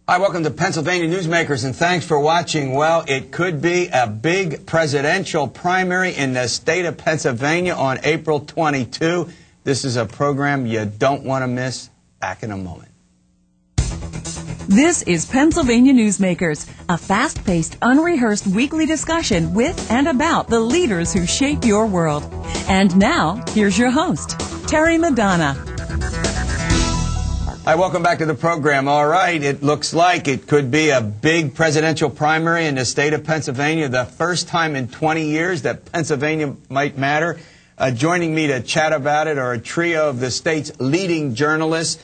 Hi, welcome to Pennsylvania Newsmakers, and thanks for watching. Well, it could be a big presidential primary in the state of Pennsylvania on April 22. This is a program you don't want to miss. Back in a moment. This is Pennsylvania Newsmakers, a fast-paced, unrehearsed weekly discussion with and about the leaders who shape your world. And now, here's your host, Terry Madonna. Hi, welcome back to the program. All right, it looks like it could be a big presidential primary in the state of Pennsylvania, the first time in 20 years that Pennsylvania might matter. Joining me to chat about it are a trio of the state's leading journalists.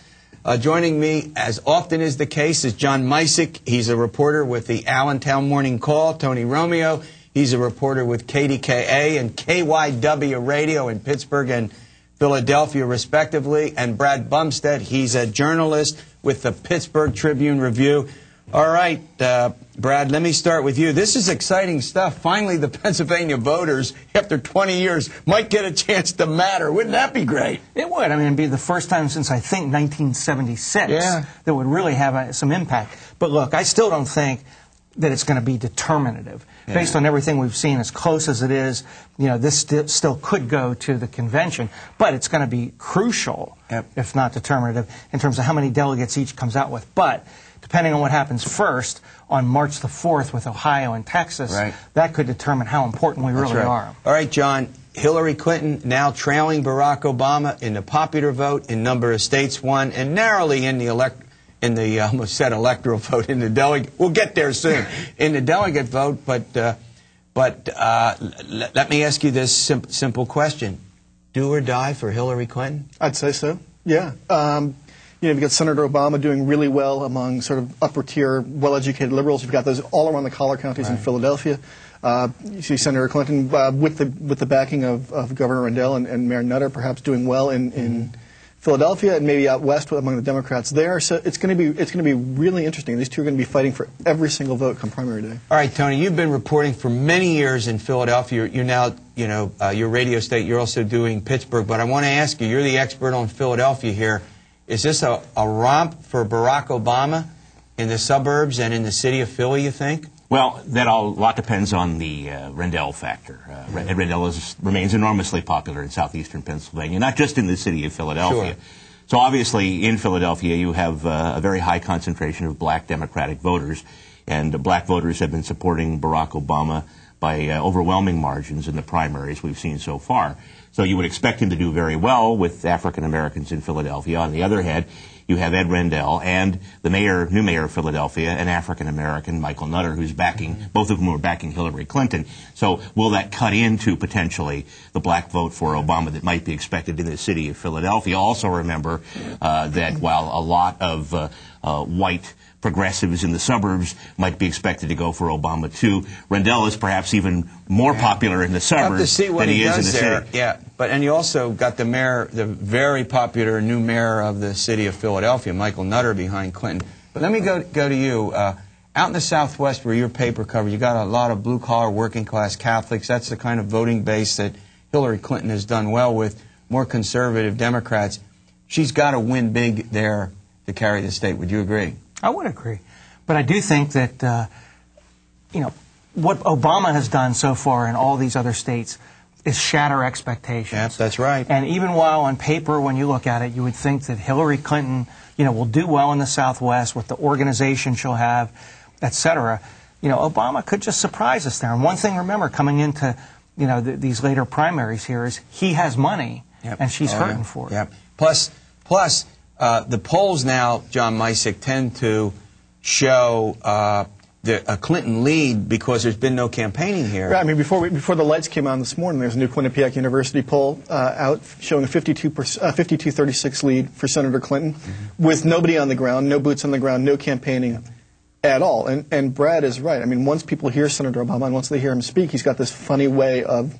Joining me, as often is the case, is John Micek. He's a reporter with the Allentown Morning Call. Tony Romeo, he's a reporter with KDKA and KYW Radio in Pittsburgh and Philadelphia, respectively. And Brad Bumsted, he's a journalist with the Pittsburgh Tribune Review. All right, Brad, let me start with you. This is exciting stuff. Finally, the Pennsylvania voters, after 20 years, might get a chance to matter. Wouldn't that be great? It would. I mean, it'd be the first time since, I think, 1976 that would really have some impact. But look, I still don't think that it's going to be determinative. Yeah. Based on everything we've seen, as close as it is, you know, this still could go to the convention. But it's going to be crucial, if not determinative, in terms of how many delegates each comes out with. But depending on what happens first on March the 4th with Ohio and Texas, that could determine how important we really are. All right, John, Hillary Clinton now trailing Barack Obama in the popular vote in number of states won, and narrowly in the almost said electoral vote in the delegate. We'll get there soon in the delegate vote. But let me ask you this simple question: do or die for Hillary Clinton? I'd say so. Yeah. You know, you've got Senator Obama doing really well among sort of upper-tier, well-educated liberals. You've got those all around the collar counties in Philadelphia. You see Senator Clinton with the backing of Governor Rendell and Mayor Nutter, perhaps doing well in Philadelphia and maybe out west among the Democrats there. So it's going to be really interesting. These two are going to be fighting for every single vote come primary day. All right, Tony, you've been reporting for many years in Philadelphia. You're now, you know, your radio state. You're also doing Pittsburgh. But I want to ask you, you're the expert on Philadelphia here. Is this a romp for Barack Obama in the suburbs and in the city of Philly, you think? Well, a lot depends on the Rendell factor. Rendell remains enormously popular in southeastern Pennsylvania, not just in the city of Philadelphia. Sure. So obviously in Philadelphia you have a very high concentration of black Democratic voters, and black voters have been supporting Barack Obama by overwhelming margins in the primaries we've seen so far. So you would expect him to do very well with African Americans in Philadelphia. On the other hand, you have Ed Rendell and the new mayor of Philadelphia, an African American, Michael Nutter, who's backing, both of whom are backing Hillary Clinton. So will that cut into potentially the black vote for Obama that might be expected in the city of Philadelphia? Also remember that while a lot of white progressives in the suburbs might be expected to go for Obama too, Rendell is perhaps even more popular in the suburbs than he is in the city. Yeah, and you also got the mayor, the very popular new mayor of the city of Philadelphia, Michael Nutter, behind Clinton. But let me go to you. Out in the Southwest, where your paper covers, you got a lot of blue-collar, working-class Catholics. That's the kind of voting base that Hillary Clinton has done well with. More conservative Democrats. She's got to win big there to carry the state. Would you agree? I would agree. But I do think that, you know, what Obama has done so far in all these other states is shatter expectations. Yes, that's right. And even while on paper, when you look at it, you would think that Hillary Clinton, you know, will do well in the Southwest with the organization she'll have, et cetera. You know, Obama could just surprise us there. And one thing, remember, coming into, you know, these later primaries here is he has money, and she's hurting for it. Yep. Plus, the polls now, John Micek, tend to show a Clinton lead because there's been no campaigning here. Right. I mean, before the lights came on this morning, there's a new Quinnipiac University poll out showing a 52-36 lead for Senator Clinton, with nobody on the ground, no boots on the ground, no campaigning at all. And Brad is right. I mean, once people hear Senator Obama and once they hear him speak, he's got this funny way of,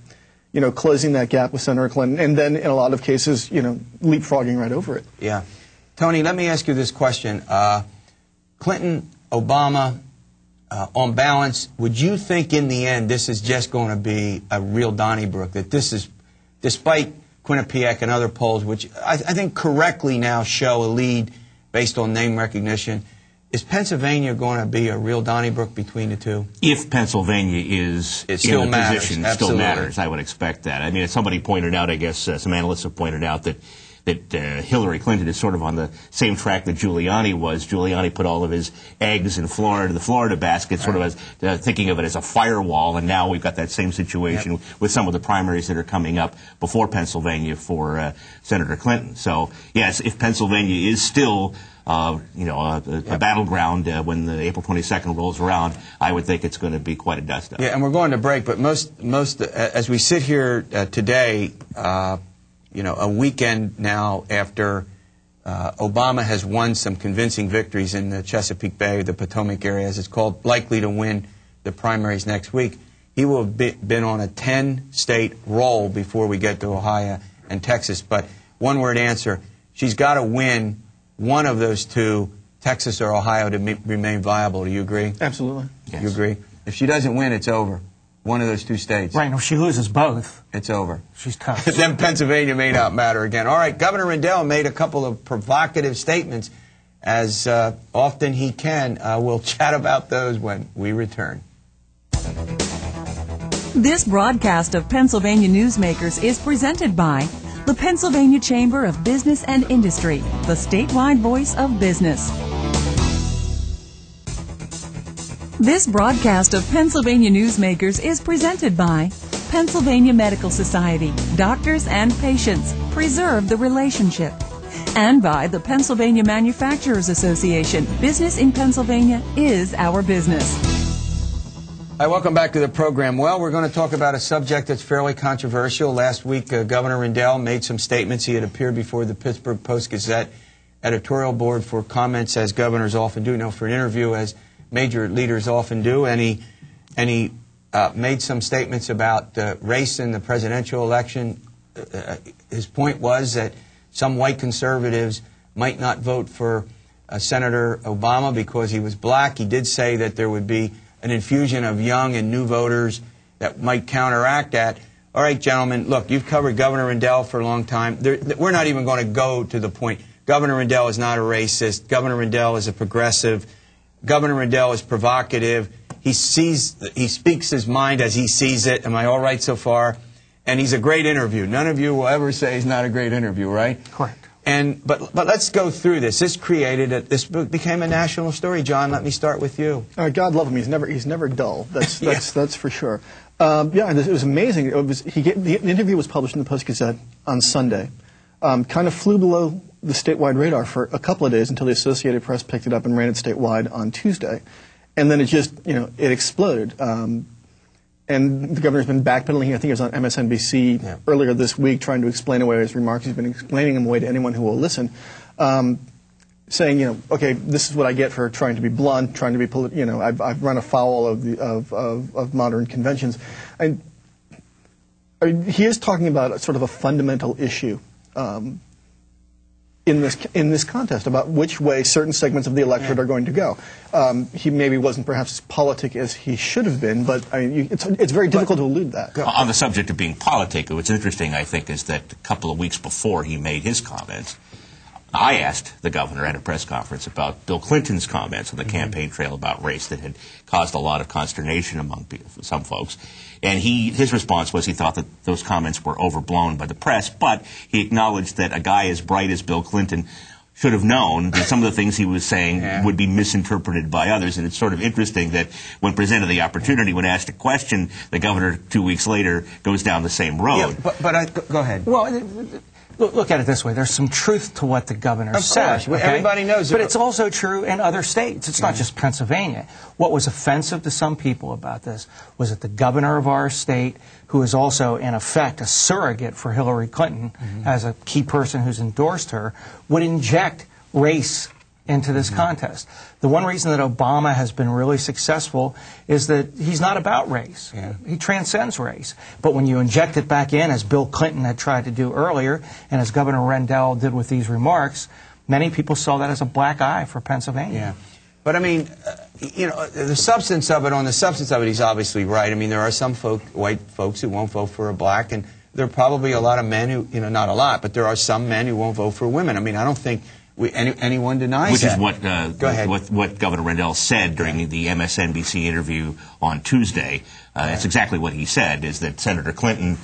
you know, closing that gap with Senator Clinton, and then in a lot of cases, you know, leapfrogging right over it. Yeah. Tony, let me ask you this question. Clinton, Obama, on balance, would you think in the end this is just going to be a real Donnybrook, that this is, despite Quinnipiac and other polls, which I think correctly now show a lead based on name recognition, Is Pennsylvania going to be a real Donnybrook between the two? If Pennsylvania is in a position, it still matters. I would expect that. I mean, somebody pointed out, I guess some analysts have pointed out that Hillary Clinton is sort of on the same track that Giuliani was. Giuliani put all of his eggs in Florida, the Florida basket, sort of as thinking of it as a firewall, and now we've got that same situation with some of the primaries that are coming up before Pennsylvania for Senator Clinton. So, yes, if Pennsylvania is still a battleground when the April 22nd rolls around, I would think it's going to be quite a dust-up. Yeah, and we're going to break, but most as we sit here today, a weekend now after Obama has won some convincing victories in the Chesapeake Bay, the Potomac area, as it's called, likely to win the primaries next week. He will have been on a 10-state roll before we get to Ohio and Texas. But one-word answer, she's got to win one of those two, Texas or Ohio, to remain viable. Do you agree? Absolutely. Yes. You agree? If she doesn't win, it's over. One of those two states. Right, and if she loses both, it's over. She's tough. Then Pennsylvania may not matter again. All right, Governor Rendell made a couple of provocative statements, as often he can. We'll chat about those when we return. This broadcast of Pennsylvania Newsmakers is presented by the Pennsylvania Chamber of Business and Industry, the statewide voice of business. This broadcast of Pennsylvania Newsmakers is presented by Pennsylvania Medical Society. Doctors and patients, preserve the relationship. And by the Pennsylvania Manufacturers Association. Business in Pennsylvania is our business. Hi, welcome back to the program. Well, we're going to talk about a subject that's fairly controversial. Last week, Governor Rendell made some statements. He had appeared before the Pittsburgh Post-Gazette editorial board for comments, as governors often do, for an interview, as major leaders often do, and he made some statements about race in the presidential election. His point was that some white conservatives might not vote for Senator Obama because he was black. He did say that there would be an infusion of young and new voters that might counteract that. All right, gentlemen, look, you've covered Governor Rendell for a long time. We're not even going to go to the point. Governor Rendell is not a racist. Governor Rendell is a progressive. Governor Rendell is provocative. He speaks his mind as he sees it. Am I all right so far? And he's a great interview. None of you will ever say he's not a great interview, right? Correct. But let's go through this. This became a national story. John, let me start with you. God love him. He's never dull. That's for sure. It was amazing. The interview was published in the Post-Gazette on Sunday. Kind of flew below the statewide radar for a couple of days until the Associated Press picked it up and ran it statewide on Tuesday. And then it just, it exploded. And the governor's been backpedaling. I think he was on MSNBC earlier this week trying to explain away his remarks. He's been explaining them away to anyone who will listen, saying, okay, this is what I get for trying to be blunt, trying to be, I've run afoul of modern conventions. I mean, he is talking about sort of a fundamental issue in this contest about which way certain segments of the electorate are going to go. He maybe wasn't perhaps as politic as he should have been, but I mean, it's very difficult to elude that. On the subject of being politic, what's interesting, I think, is that a couple of weeks before he made his comments, I asked the governor at a press conference about Bill Clinton's comments on the campaign trail about race that had caused a lot of consternation among some folks. And his response was he thought that those comments were overblown by the press, but he acknowledged that a guy as bright as Bill Clinton should have known that some of the things he was saying would be misinterpreted by others. And it's sort of interesting that when presented the opportunity, when asked a question, the governor 2 weeks later goes down the same road. Yeah, go ahead. Well, look at it this way. There's some truth to what the governor said. Okay? Everybody knows it. But it's also true in other states. It's not just Pennsylvania. What was offensive to some people about this was that the governor of our state, who is also, in effect, a surrogate for Hillary Clinton as a key person who's endorsed her, would inject race into this contest. The one reason that Obama has been really successful is that he's not about race. He transcends race. But when you inject it back in, as Bill Clinton had tried to do earlier, and as Governor Rendell did with these remarks, many people saw that as a black eye for Pennsylvania. Yeah. But I mean, the substance of it, he's obviously right. I mean, there are some white folks who won't vote for a black, and there are probably a lot of men who, not a lot, but there are some men who won't vote for women. I mean, I don't think anyone denies that. Which is what Governor Rendell said during the MSNBC interview on Tuesday. It's exactly what he said, is that Senator Clinton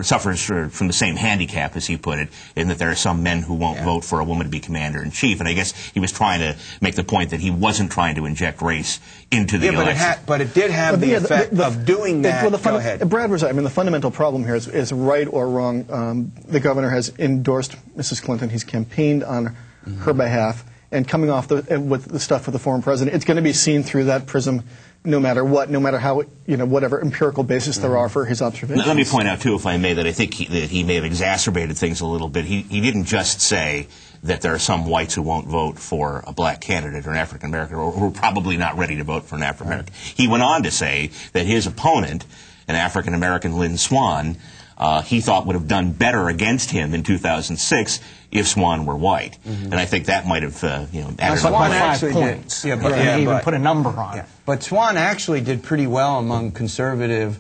suffers from the same handicap, as he put it, in that there are some men who won't vote for a woman to be commander-in-chief. And I guess he was trying to make the point that he wasn't trying to inject race into the election. But it did have the effect of doing that. Go ahead. Brad was right. I mean, the fundamental problem here is right or wrong. The governor has endorsed Mrs. Clinton. He's campaigned on her behalf. And coming off with the stuff with the former president, it's going to be seen through that prism no matter what, no matter how, whatever empirical basis there are for his observations. Let me point out, too, if I may, that I think that he may have exacerbated things a little bit. He didn't just say that there are some whites who won't vote for a black candidate or an African American, or who are probably not ready to vote for an African American. He went on to say that his opponent, an African American, Lynn Swann, he thought would have done better against him in 2006 if Swann were white. And I think that might have added Swann actually 5 points. He even put a number on it. But Swann actually did pretty well among conservative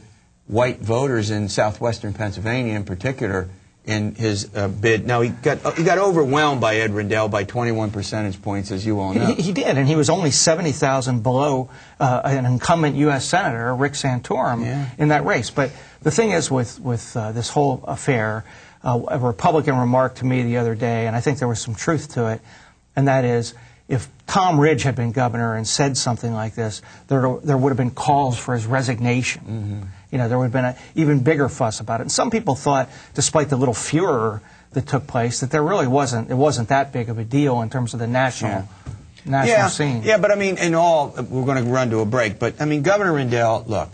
white voters in southwestern Pennsylvania, in particular, in his bid. Now, he got overwhelmed by Ed Rendell by 21 percentage points, as you all know. He did, and he was only 70,000 below an incumbent U.S. Senator, Rick Santorum, in that race. But the thing is with this whole affair, a Republican remarked to me the other day, and I think there was some truth to it, and that is, if Tom Ridge had been governor and said something like this, there would have been calls for his resignation. There would have been an even bigger fuss about it. And some people thought, despite the little furor that took place, that it wasn't that big of a deal in terms of the national scene. Yeah, but I mean, in all, we're going to run to a break, but I mean, Governor Rendell, look,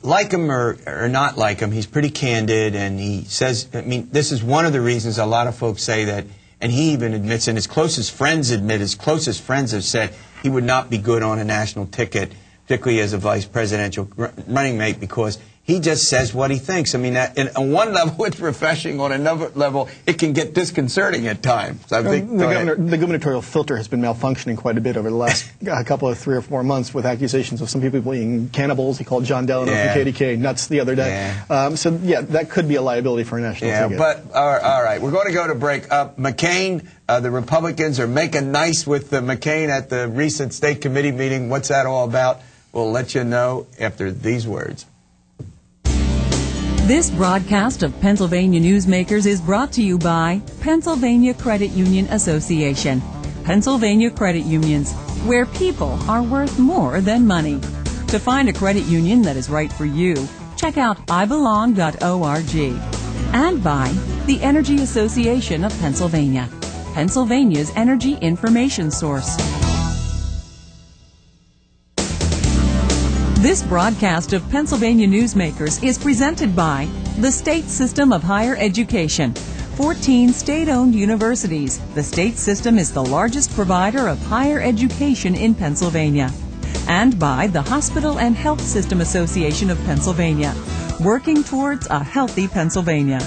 like him or not like him, he's pretty candid, and he says, I mean, this is one of the reasons a lot of folks say that, and he even admits, and his closest friends have said he would not be good on a national ticket, particularly as a vice presidential running mate, because he just says what he thinks. I mean, on one level it's refreshing, on another level it can get disconcerting at times. So the gubernatorial filter has been malfunctioning quite a bit over the last couple of 3 or 4 months, with accusations of some people being cannibals. He called John Delano from KDKA nuts the other day. That could be a liability for a national ticket. But all right, we're going to go to break. McCain, the Republicans are making nice with McCain at the recent state committee meeting. What's that all about? We'll let you know after these words. This broadcast of Pennsylvania Newsmakers is brought to you by Pennsylvania Credit Union Association. Pennsylvania Credit Unions, where people are worth more than money. To find a credit union that is right for you, check out ibelong.org. And by the Energy Association of Pennsylvania, Pennsylvania's energy information source. This broadcast of Pennsylvania Newsmakers is presented by the State System of Higher Education. 14 state-owned universities. The state system is the largest provider of higher education in Pennsylvania. And by the Hospital and Health System Association of Pennsylvania, working towards a healthy Pennsylvania.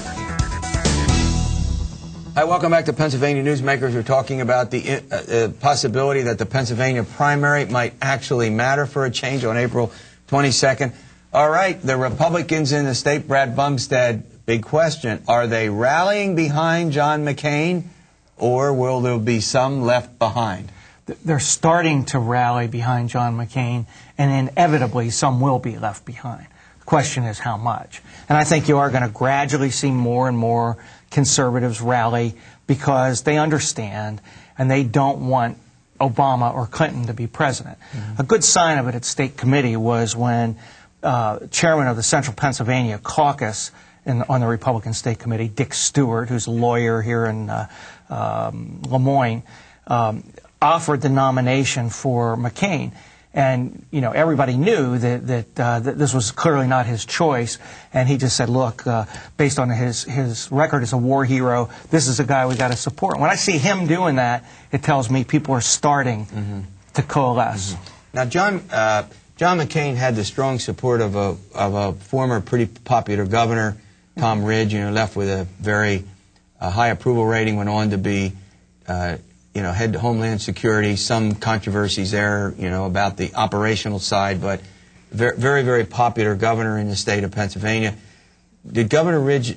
Hi, welcome back to Pennsylvania Newsmakers. We're talking about the possibility that the Pennsylvania primary might actually matter for a change on April 22nd. All right, the Republicans in the state, Brad Bumsted, big question. Are they rallying behind John McCain, or will there be some left behind? They're starting to rally behind John McCain, and inevitably some will be left behind. The question is how much. And I think you are going to gradually see more and more conservatives rally because they understand and they don't want Obama or Clinton to be president. A good sign of it at state committee was when chairman of the Central Pennsylvania caucus on the Republican State Committee, Dick Stewart, who's a lawyer here in Lemoyne, offered the nomination for McCain. And, everybody knew that this was clearly not his choice. And he just said, look, based on his record as a war hero, this is a guy we got to support. When I see him doing that, it tells me people are starting to coalesce. Now, John McCain had the strong support of a former pretty popular governor, Tom Ridge, left with a very high approval rating, went on to be head to Homeland Security, some controversies there, about the operational side, but very, very popular governor in the state of Pennsylvania. Did Governor Ridge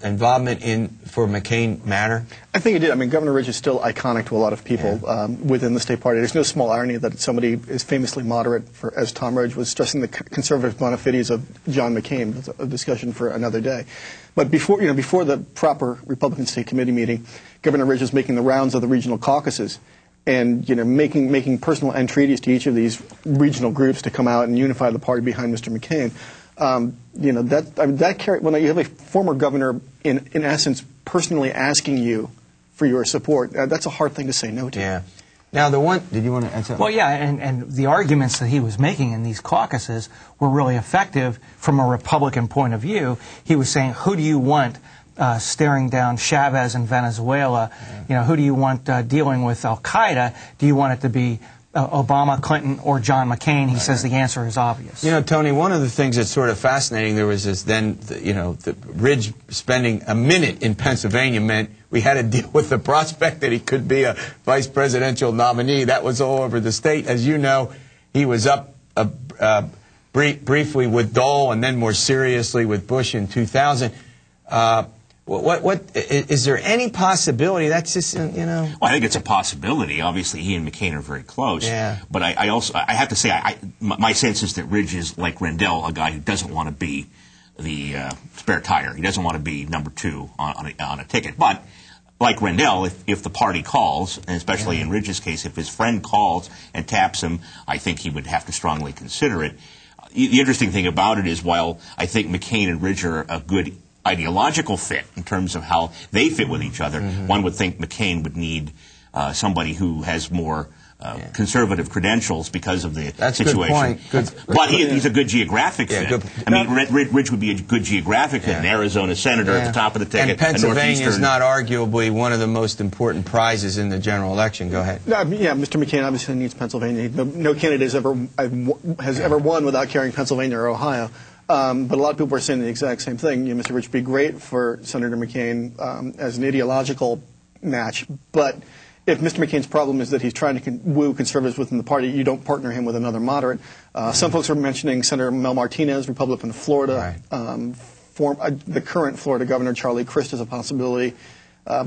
involvement for McCain matter? I think it did. I mean, Governor Ridge is still iconic to a lot of people within the state party. There's no small irony that somebody is famously moderate, as Tom Ridge was stressing the conservative bona fides of John McCain. That's a discussion for another day. But before the proper Republican State Committee meeting, Governor Ridge was making the rounds of the regional caucuses, and making personal entreaties to each of these regional groups to come out and unify the party behind Mr. McCain. When you have a former governor in essence personally asking you for your support, that's a hard thing to say no to. Yeah. Now did you want to add something? Well, yeah, and the arguments that he was making in these caucuses were really effective from a Republican point of view. He was saying, who do you want staring down Chavez in Venezuela? Who do you want dealing with Al-Qaeda? Do you want it to be Obama, Clinton, or John McCain? He says the answer is obvious. Tony, one of the things that's sort of fascinating, there was this the Ridge spending a minute in Pennsylvania meant we had to deal with the prospect that he could be a vice presidential nominee. That was all over the state. As you know, he was up briefly with Dole and then more seriously with Bush in 2000. What is there any possibility that's just Well, I think it's a possibility. Obviously, he and McCain are very close. Yeah. But I have to say, my sense is that Ridge is like Rendell, a guy who doesn't want to be the spare tire. He doesn't want to be number 2 on a ticket. But like Rendell, if the party calls, and especially in Ridge's case, if his friend calls and taps him, I think he would have to strongly consider it. The interesting thing about it is, while I think McCain and Ridge are a good ideological fit in terms of how they fit with each other, one would think McCain would need somebody who has more conservative credentials because of the situation. Good point. But he's a good geographic fit. I mean, Ridge would be a good geographic fit, an Arizona senator at the top of the ticket. And Pennsylvania is not arguably one of the most important prizes in the general election. Go ahead. Mr. McCain obviously needs Pennsylvania. No candidate has ever won without carrying Pennsylvania or Ohio. But a lot of people are saying the exact same thing. Mr. Ridge would be great for Senator McCain as an ideological match, but if Mr. McCain's problem is that he's trying to woo conservatives within the party, you don't partner him with another moderate. Some folks are mentioning Senator Mel Martinez, Republican of Florida. Right. The current Florida governor, Charlie Crist, is a possibility.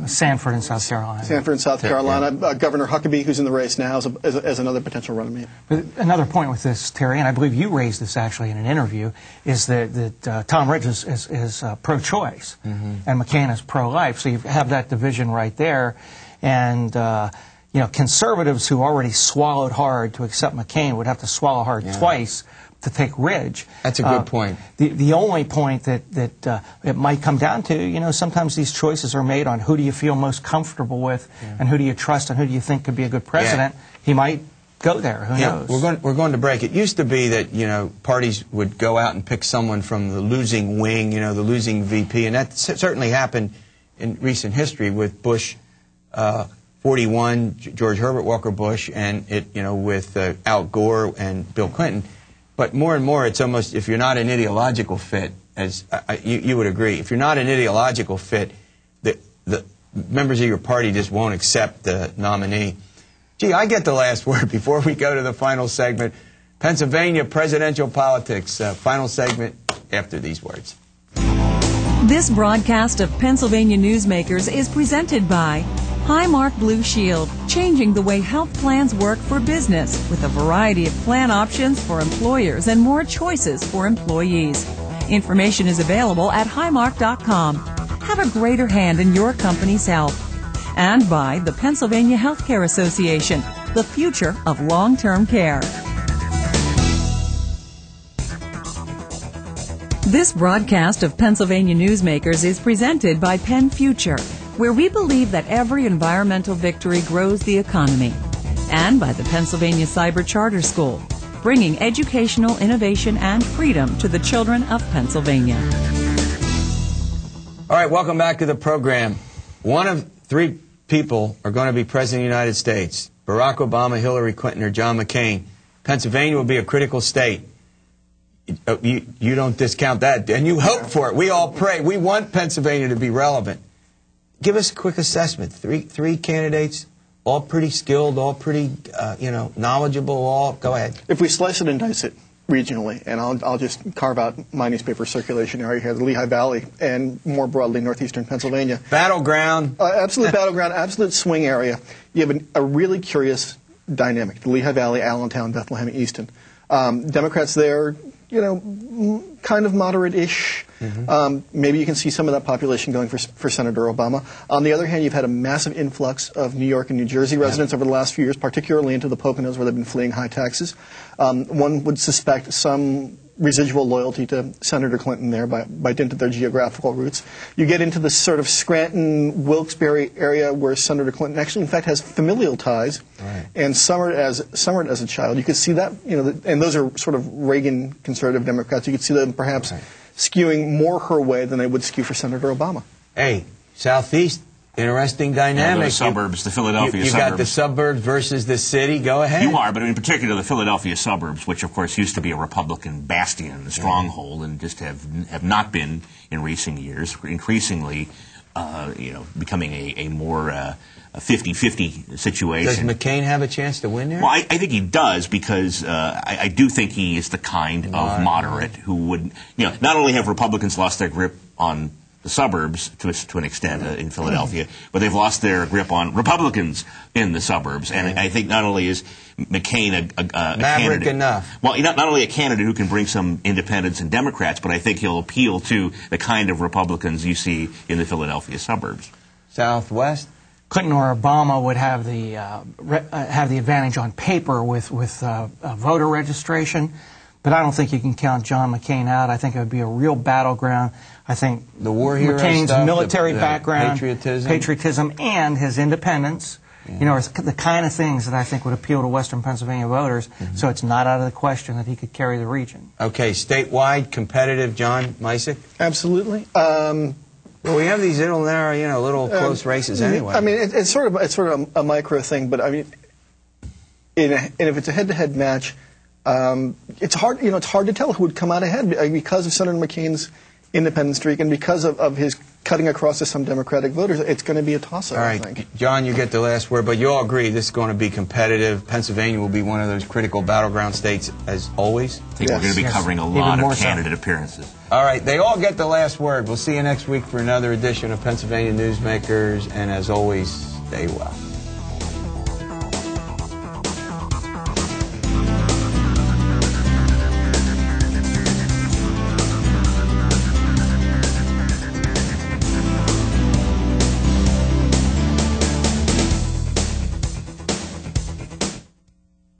Sanford in South Carolina. Sanford in South Carolina. Governor Huckabee, who's in the race now, as another potential running mate. But another point with this, Terry, and I believe you raised this actually in an interview, is that Tom Ridge is pro-choice, and McCain is pro-life. So you have that division right there. And conservatives who already swallowed hard to accept McCain would have to swallow hard twice to take Ridge. That's a good point. The only point that it might come down to, sometimes these choices are made on who do you feel most comfortable with, and who do you trust, and who do you think could be a good president. He might go there. Who knows? We're going to break. It used to be that parties would go out and pick someone from the losing wing, the losing VP, and that certainly happened in recent history with Bush 41, George Herbert Walker Bush, and with Al Gore and Bill Clinton. But more and more, it's almost, if you're not an ideological fit, as you would agree, if you're not an ideological fit, the members of your party just won't accept the nominee. Gee, I get the last word before we go to the final segment. Pennsylvania presidential politics. Final segment after these words. This broadcast of Pennsylvania Newsmakers is presented by Highmark Blue Shield, changing the way health plans work for business with a variety of plan options for employers and more choices for employees. Information is available at highmark.com. Have a greater hand in your company's health. And by the Pennsylvania Healthcare Association, the future of long-term care. This broadcast of Pennsylvania Newsmakers is presented by Penn Future, where we believe that every environmental victory grows the economy, and by the Pennsylvania Cyber Charter School, bringing educational innovation and freedom to the children of Pennsylvania. All right, welcome back to the program. One of 3 people are going to be President of the United States: Barack Obama, Hillary Clinton, or John McCain. Pennsylvania will be a critical state. You don't discount that, and you hope for it. We all pray. We want Pennsylvania to be relevant. Give us a quick assessment. Three candidates, all pretty skilled, all pretty, knowledgeable. Go ahead. If we slice it and dice it, regionally, and I'll just carve out my newspaper circulation area here, the Lehigh Valley, and more broadly northeastern Pennsylvania. Battleground. Absolute battleground, absolute swing area. You have a really curious dynamic. The Lehigh Valley, Allentown, Bethlehem, Easton. Democrats there, kind of moderate-ish. Maybe you can see some of that population going for Senator Obama. On the other hand, you've had a massive influx of New York and New Jersey residents over the last few years, particularly into the Poconos where they've been fleeing high taxes. One would suspect some residual loyalty to Senator Clinton there by dint of their geographical roots. You get into the sort of Scranton, Wilkes-Barre area where Senator Clinton actually, in fact, has familial ties, and summered as a child. You could see that, and those are sort of Reagan conservative Democrats. You could see them perhaps skewing more her way than they would skew for Senator Obama. Hey, Southeast. Interesting dynamic. The suburbs, the Philadelphia you suburbs. You got the suburbs versus the city. Go ahead. You are, but in particular the Philadelphia suburbs, which of course used to be a Republican bastion, a stronghold, and just have not been in recent years. Increasingly, becoming a more a 50-50 situation. Does McCain have a chance to win there? Well, I think he does because I do think he is the kind of moderate who would, not only have Republicans lost their grip on the suburbs to an extent in Philadelphia, but they've lost their grip on Republicans in the suburbs. And I think not only is McCain a candidate enough. Well, not only a candidate who can bring some independents and Democrats, but I think he'll appeal to the kind of Republicans you see in the Philadelphia suburbs. Southwest? Clinton or Obama would have the advantage on paper with voter registration. But I don't think you can count John McCain out. I think it would be a real battleground. I think the war hero McCain's stuff, military the background, patriotism, and his independence, are the kind of things that I think would appeal to Western Pennsylvania voters. So it's not out of the question that he could carry the region. Okay, statewide, competitive, John Micek? Absolutely. Well, we have these little narrow, little close races anyway. I mean, it's sort of a micro thing, but I mean, and if it's a head-to-head match. It's hard, it's hard to tell who would come out ahead because of Senator McCain's independent streak and because of his cutting across to some Democratic voters. It's going to be a toss-up, all right, I think. John, you get the last word, but you all agree this is going to be competitive. Pennsylvania will be one of those critical battleground states as always. I think we're going to be covering a lot of candidate appearances. All right, they all get the last word. We'll see you next week for another edition of Pennsylvania Newsmakers, and as always, stay well.